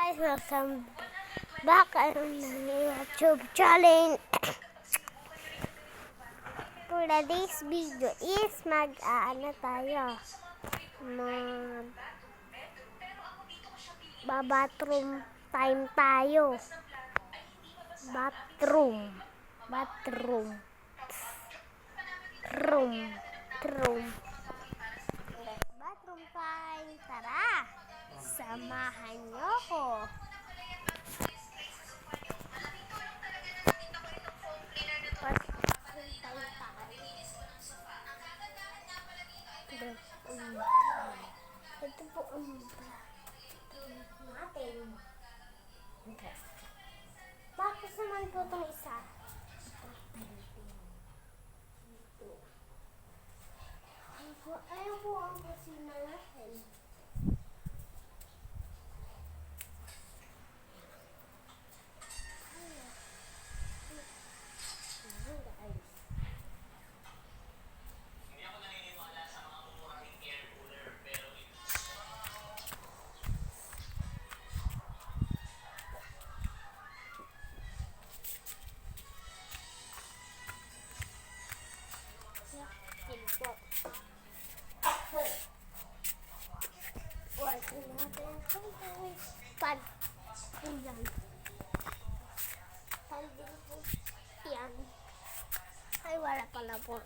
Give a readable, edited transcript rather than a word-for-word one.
guys, welcome back on YouTube channel. For today's video is bathroom time tayo. Bathroom time. Tara, samahan niyo ko. Ito po ang natin. Bakit naman po itong isa? Ayun po ang kusina natin. Pan. Yan. Pan din po. Yan. Ay, wala pala po.